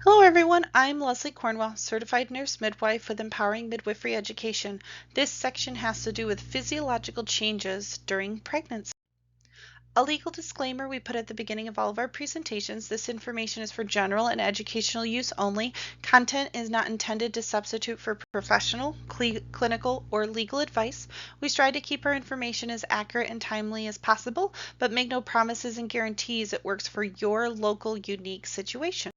Hello everyone, I'm Leslie Cornwell, certified nurse midwife with Empowering Midwifery Education. This section has to do with physiological changes during pregnancy. A legal disclaimer we put at the beginning of all of our presentations. This information is for general and educational use only. Content is not intended to substitute for professional, clinical, or legal advice. We strive to keep our information as accurate and timely as possible, but make no promises and guarantees it works for your local unique situation.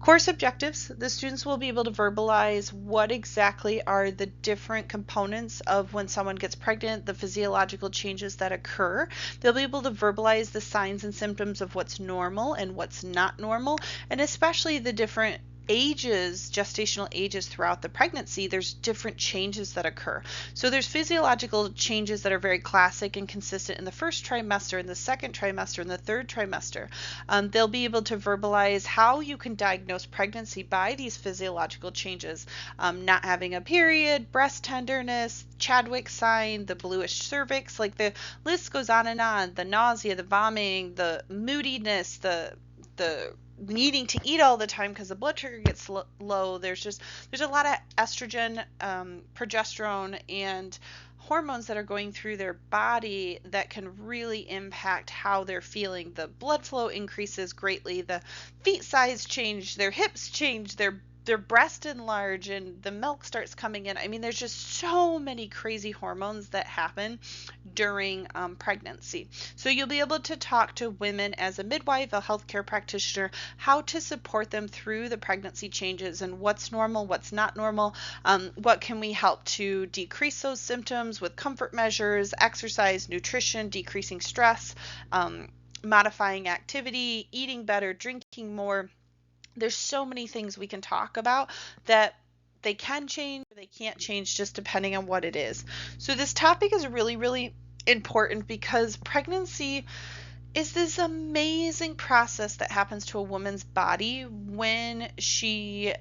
Course objectives, the students will be able to verbalize what exactly are the different components of when someone gets pregnant, the physiological changes that occur. They'll be able to verbalize the signs and symptoms of what's normal and what's not normal, and especially the different ages, gestational ages throughout the pregnancy. There's different changes that occur. So there's physiological changes that are very classic and consistent in the first trimester, in the second trimester, and the third trimester. They'll be able to verbalize how you can diagnose pregnancy by these physiological changes. Not having a period, breast tenderness, Chadwick's sign, the bluish cervix, like the list goes on and on. The nausea, the vomiting, the moodiness, the needing to eat all the time because the blood sugar gets low. There's a lot of estrogen, progesterone, and hormones that are going through their body that can really impact how they're feeling. The blood flow increases greatly, the feet size change, their hips change, their breast enlarge, and the milk starts coming in. I mean, there's just so many crazy hormones that happen during pregnancy. So you'll be able to talk to women as a midwife, a healthcare practitioner, how to support them through the pregnancy changes and what's normal, what's not normal, what can we help to decrease those symptoms with comfort measures, exercise, nutrition, decreasing stress, modifying activity, eating better, drinking more. There's so many things we can talk about that they can change or they can't change just depending on what it is. So this topic is really, really important because pregnancy is this amazing process that happens to a woman's body when she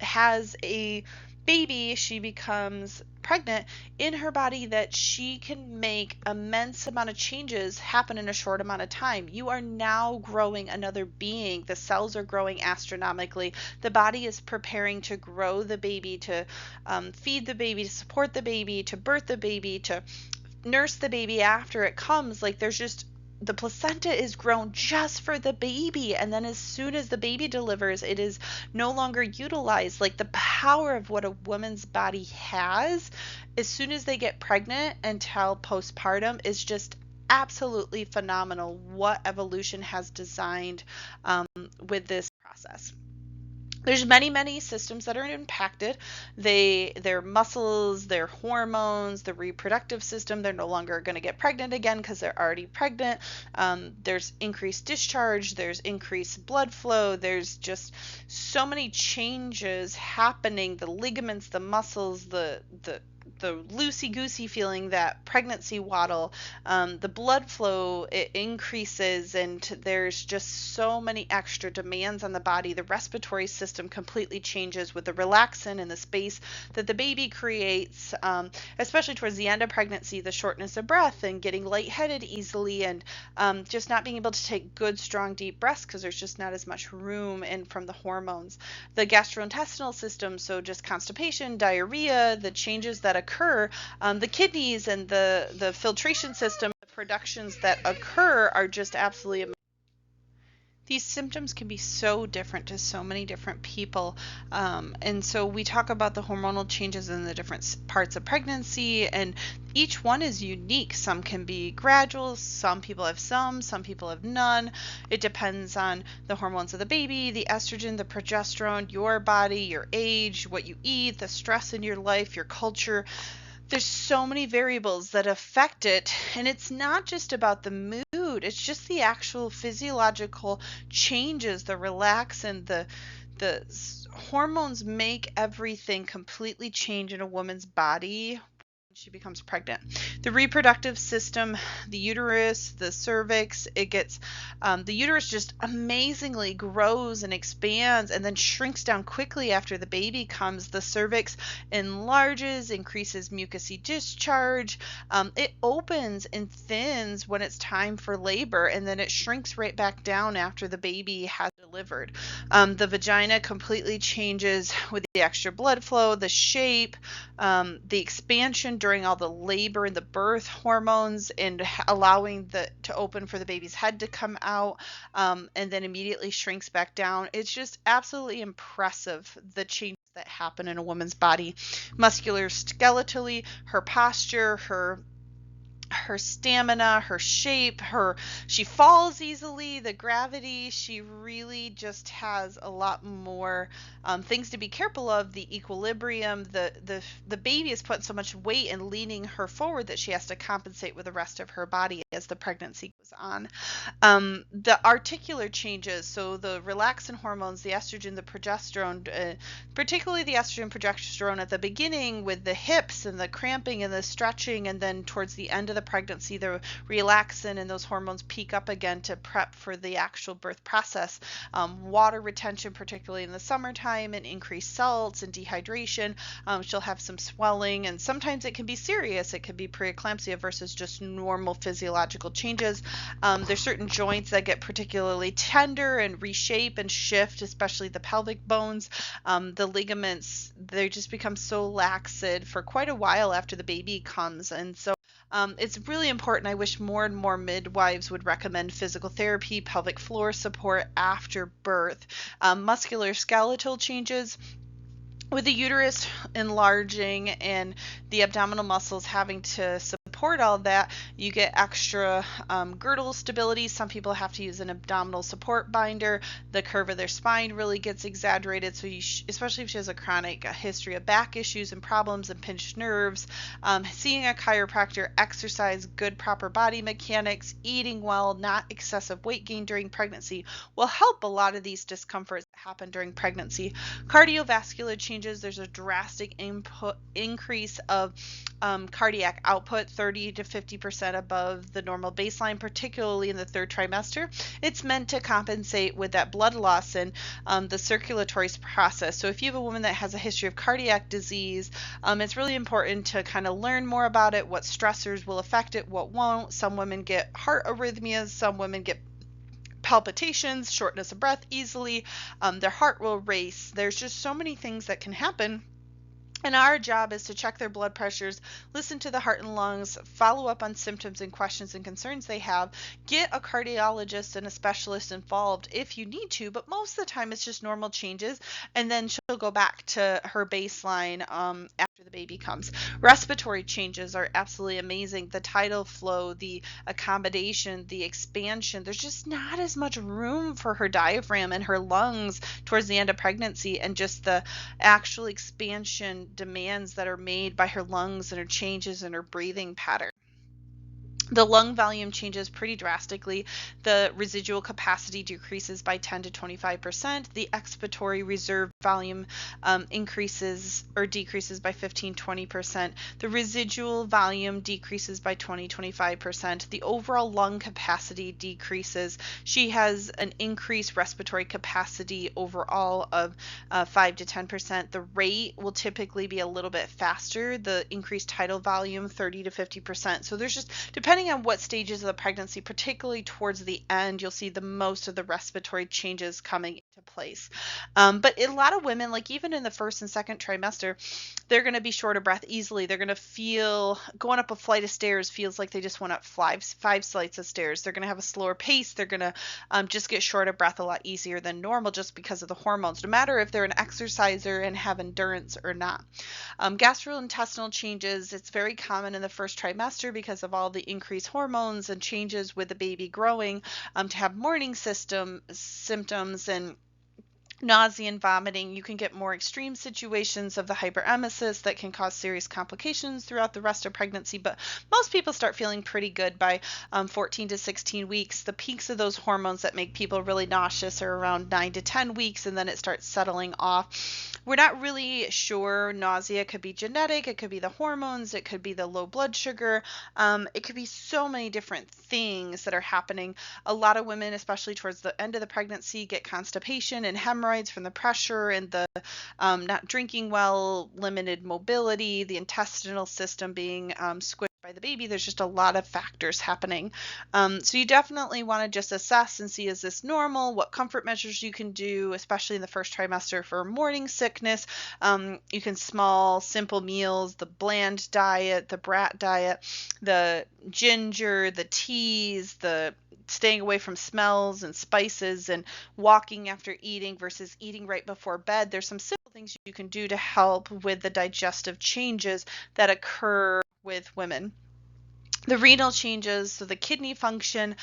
has a baby. She becomes pregnant in her body, that she can make immense amount of changes happen in a short amount of time. You are now growing another being. The cells are growing astronomically. The body is preparing to grow the baby, to feed the baby, to support the baby, to birth the baby, to nurse the baby after it comes. Like, there's just, the placenta is grown just for the baby, and then as soon as the baby delivers, it is no longer utilized. Like, the power of what a woman's body has as soon as they get pregnant until postpartum is just absolutely phenomenal, what evolution has designed with this process. There's many systems that are impacted. Their muscles, their hormones, the reproductive system. They're no longer going to get pregnant again because they're already pregnant. There's increased discharge, there's increased blood flow, there's just so many changes happening. The ligaments, the muscles, the loosey-goosey feeling, that pregnancy waddle, the blood flow, it increases, and there's just so many extra demands on the body. The respiratory system completely changes with the relaxin and the space that the baby creates, especially towards the end of pregnancy. The shortness of breath and getting lightheaded easily, and just not being able to take good, strong, deep breaths because there's just not as much room in from the hormones. The gastrointestinal system, so just constipation, diarrhea, the changes that occur, the kidneys and the filtration system, the productions that occur are just absolutely amazing. These symptoms can be so different to so many different people. And so we talk about the hormonal changes in the different parts of pregnancy, and each one is unique. Some can be gradual, some people have some people have none. It depends on the hormones of the baby, the estrogen, the progesterone, your body, your age, what you eat, the stress in your life, your culture. There's so many variables that affect it, and it's not just about the mood, it's just the actual physiological changes, the relaxin, the hormones make everything completely change in a woman's body she becomes pregnant. The reproductive system, the uterus, the cervix, the uterus just amazingly grows and expands and then shrinks down quickly after the baby comes. The cervix enlarges, increases mucousy discharge. It opens and thins when it's time for labor, and then it shrinks right back down after the baby has delivered. The vagina completely changes with the extra blood flow, the shape, the expansion during all the labor and the birth hormones, and allowing to open for the baby's head to come out, and then immediately shrinks back down. It's just absolutely impressive, the changes that happen in a woman's body, muscular, skeletally, her posture, her stamina, her shape, she falls easily, the gravity. She really just has a lot more things to be careful of. The equilibrium, the baby is putting so much weight and leaning her forward that she has to compensate with the rest of her body as the pregnancy goes on. The articular changes, so the relaxin hormones, the estrogen, the progesterone, particularly the estrogen, progesterone at the beginning with the hips and the cramping and the stretching, and then towards the end of the pregnancy, the relaxin and those hormones peak up again to prep for the actual birth process. Water retention, particularly in the summertime, and increased salts and dehydration. She'll have some swelling, and sometimes it can be serious. It could be preeclampsia versus just normal physiological changes. There's certain joints that get particularly tender and reshape and shift, especially the pelvic bones. The ligaments, they just become so laxed for quite a while after the baby comes. And so it's really important. I wish more and more midwives would recommend physical therapy, pelvic floor support after birth. Muscular skeletal changes, with the uterus enlarging and the abdominal muscles having to support all that, you get extra girdle stability. Some people have to use an abdominal support binder. The curve of their spine really gets exaggerated, so especially if she has a chronic history of back issues and problems and pinched nerves. Seeing a chiropractor, exercise, good proper body mechanics, eating well, not excessive weight gain during pregnancy will help a lot of these discomforts that happen during pregnancy. Cardiovascular changes, there's a drastic increase of cardiac output, 30 to 50% above the normal baseline, particularly in the third trimester. It's meant to compensate with that blood loss and the circulatory process. So if you have a woman that has a history of cardiac disease, it's really important to kind of learn more about it, what stressors will affect it, what won't. Some women get heart arrhythmias, some women get palpitations, shortness of breath easily, their heart will race. There's just so many things that can happen. And our job is to check their blood pressures, listen to the heart and lungs, follow up on symptoms and questions and concerns they have, get a cardiologist and a specialist involved if you need to, but most of the time it's just normal changes, and then she'll go back to her baseline after the baby comes. Respiratory changes are absolutely amazing. The tidal flow, the accommodation, the expansion, there's just not as much room for her diaphragm and her lungs towards the end of pregnancy, and just the actual expansion demands that are made by her lungs and her changes in her breathing pattern. The lung volume changes pretty drastically. The residual capacity decreases by 10 to 25%. The expiratory reserve volume increases or decreases by 15-20%. The residual volume decreases by 20-25%. The overall lung capacity decreases. She has an increased respiratory capacity overall of 5 to 10%. The rate will typically be a little bit faster. The increased tidal volume, 30 to 50%. So there's just, depending on what stages of the pregnancy, particularly towards the end, you'll see the most of the respiratory changes coming into place. But a lot of women, like even in the first and second trimester, they're going to be short of breath easily. They're going to feel going up a flight of stairs feels like they just went up five flights of stairs. They're going to have a slower pace. They're going to just get short of breath a lot easier than normal just because of the hormones, no matter if they're an exerciser and have endurance or not. Gastrointestinal changes, it's very common in the first trimester because of all the increased hormones and changes with the baby growing, to have morning symptoms and nausea and vomiting. You can get more extreme situations of the hyperemesis that can cause serious complications throughout the rest of pregnancy, but most people start feeling pretty good by 14 to 16 weeks. The peaks of those hormones that make people really nauseous are around 9 to 10 weeks, and then it starts settling off. We're not really sure. Nausea could be genetic, it could be the hormones, it could be the low blood sugar, it could be so many different things that are happening. A lot of women, especially towards the end of the pregnancy, get constipation and hemorrhoids from the pressure and the not drinking well, limited mobility, the intestinal system being squished by the baby. There's just a lot of factors happening. So you definitely want to just assess and see, is this normal? What comfort measures you can do, especially in the first trimester for morning sickness. You can small, simple meals, the bland diet, the brat diet, the ginger, the teas, the staying away from smells and spices, and walking after eating versus eating right before bed. There's some simple things you can do to help with the digestive changes that occur with women. The renal changes, so the kidney function,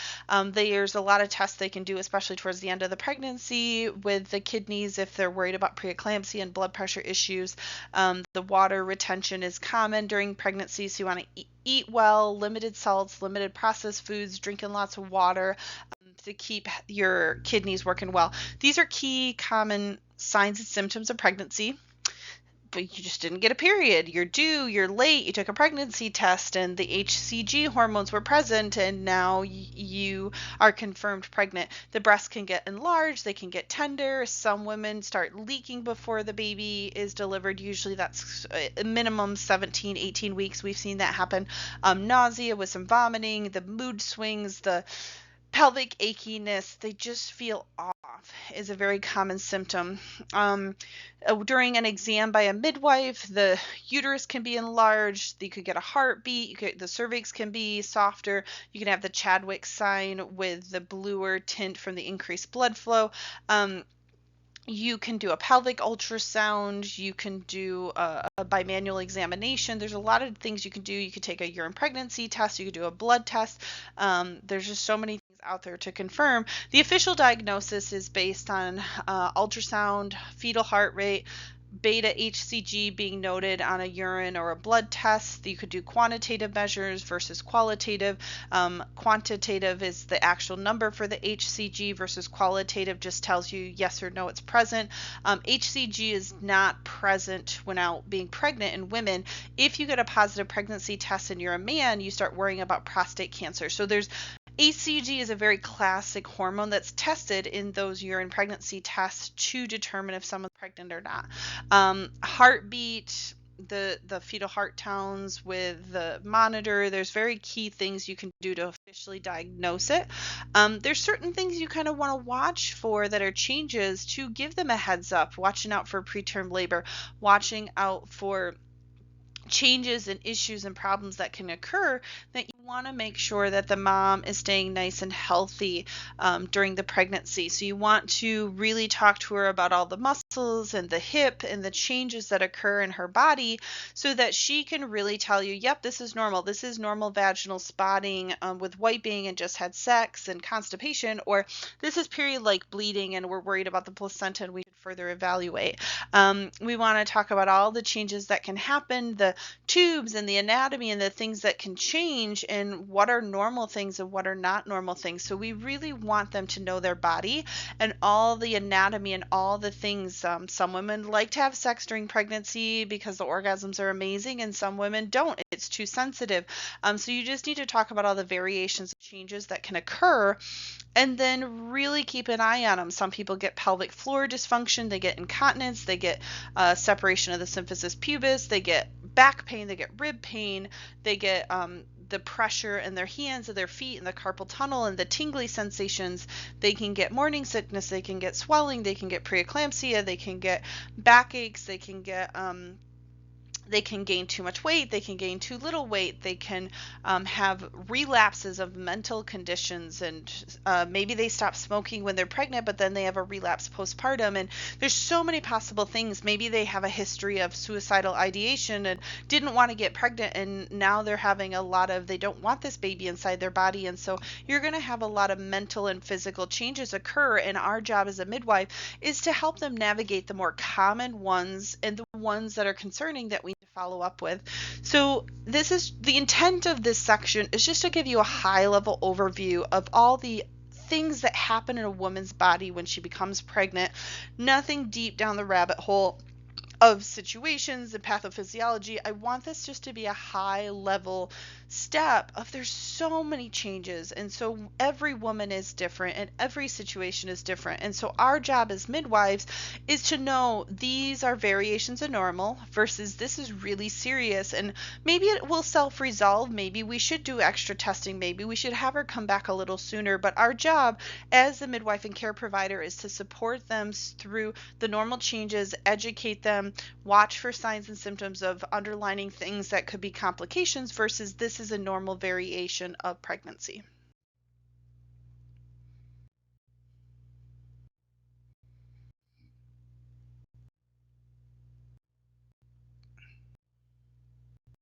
there's a lot of tests they can do, especially towards the end of the pregnancy with the kidneys if they're worried about preeclampsia and blood pressure issues. The water retention is common during pregnancy, so you want to eat well, limited salts, limited processed foods, drinking lots of water to keep your kidneys working well. These are key common signs and symptoms of pregnancy. But you just didn't get a period. You're due, you're late, you took a pregnancy test and the HCG hormones were present, and now you are confirmed pregnant. The breasts can get enlarged, they can get tender. Some women start leaking before the baby is delivered. Usually that's a minimum 17, 18 weeks. We've seen that happen. Nausea with some vomiting, the mood swings, the pelvic achiness, they just feel off is a very common symptom. During an exam by a midwife, the uterus can be enlarged, you could get a heartbeat, the cervix can be softer, you can have the Chadwick sign with the bluer tint from the increased blood flow. You can do a pelvic ultrasound, you can do a bimanual examination. There's a lot of things you can do. You could take a urine pregnancy test, you could do a blood test. There's just so many things out there to confirm. The official diagnosis is based on ultrasound, fetal heart rate, beta HCG being noted on a urine or a blood test. You could do quantitative measures versus qualitative. Quantitative is the actual number for the HCG versus qualitative just tells you yes or no, it's present. HCG is not present when out being pregnant in women. If you get a positive pregnancy test and you're a man, you start worrying about prostate cancer. So HCG is a very classic hormone that's tested in those urine pregnancy tests to determine if someone's pregnant or not. Heartbeat, the fetal heart tones with the monitor, there's very key things you can do to officially diagnose it. There's certain things you kind of want to watch for that are changes to give them a heads up, watching out for preterm labor, watching out for changes and issues and problems that can occur, that you want to make sure that the mom is staying nice and healthy during the pregnancy. So you want to really talk to her about all the muscles and the hip and the changes that occur in her body so that she can really tell you, yep, this is normal. This is normal vaginal spotting with wiping and just had sex and constipation, or this is period-like bleeding and we're worried about the placenta and we should further evaluate. We want to talk about all the changes that can happen, the tubes and the anatomy and the things that can change, and what are normal things and what are not normal things. So we really want them to know their body and all the anatomy and all the things. Some women like to have sex during pregnancy because the orgasms are amazing, and some women don't. It's too sensitive. So you just need to talk about all the variations and changes that can occur, and then really keep an eye on them. Some people get pelvic floor dysfunction, they get incontinence, they get separation of the symphysis pubis, they get back pain, they get rib pain, they get the pressure in their hands and their feet and the carpal tunnel and the tingly sensations. They can get morning sickness, they can get swelling, they can get preeclampsia, they can get backaches, they can get They can gain too much weight, they can gain too little weight, they can have relapses of mental conditions, and maybe they stop smoking when they're pregnant, but then they have a relapse postpartum. And there's so many possible things. Maybe they have a history of suicidal ideation and didn't want to get pregnant, and now they're having they don't want this baby inside their body. And so you're going to have a lot of mental and physical changes occur, and our job as a midwife is to help them navigate the more common ones and the ones that are concerning that we need to follow up with. So this is the intent of this section, is just to give you a high level overview of all the things that happen in a woman's body when she becomes pregnant. Nothing deep down the rabbit hole of situations and pathophysiology. I want this just to be a high level step of there's so many changes, and so every woman is different and every situation is different. And so our job as midwives is to know these are variations of normal versus this is really serious, and maybe it will self-resolve, maybe we should do extra testing, maybe we should have her come back a little sooner. But our job as the midwife and care provider is to support them through the normal changes, educate them, watch for signs and symptoms of underlying things that could be complications versus this is a normal variation of pregnancy.